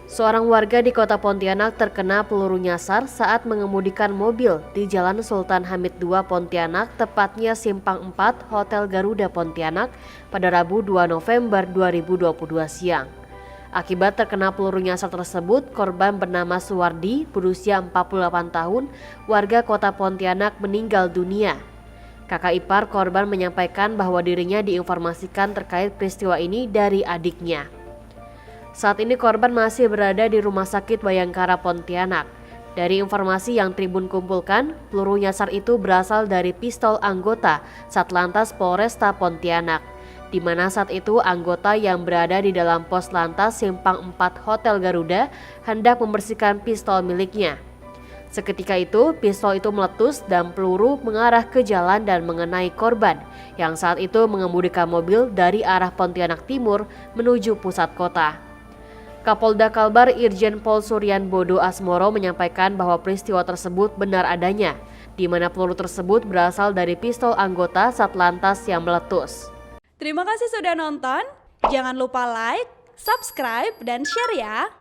Seorang warga di kota Pontianak terkena peluru nyasar saat mengemudikan mobil di Jalan Sultan Hamid II Pontianak, tepatnya Simpang 4 Hotel Garuda Pontianak pada Rabu 2 November 2022 siang. Akibat terkena peluru nyasar tersebut, korban bernama Suwardi berusia 48 tahun, warga kota Pontianak meninggal dunia. Kakak ipar korban menyampaikan bahwa dirinya diinformasikan terkait peristiwa ini dari adiknya. Saat ini korban masih berada di Rumah Sakit Bayangkara Pontianak. Dari informasi yang Tribun kumpulkan, peluru nyasar itu berasal dari pistol anggota Satlantas Polresta Pontianak, di mana saat itu anggota yang berada di dalam pos lantas Simpang 4 Hotel Garuda hendak membersihkan pistol miliknya. Seketika itu, pistol itu meletus dan peluru mengarah ke jalan dan mengenai korban yang saat itu mengemudikan mobil dari arah Pontianak Timur menuju pusat kota. Kapolda Kalbar Irjen Pol Suryan Bodo Asmoro menyampaikan bahwa peristiwa tersebut benar adanya, di mana peluru tersebut berasal dari pistol anggota Satlantas yang meletus. Terima kasih sudah nonton, jangan lupa like, subscribe, dan share ya!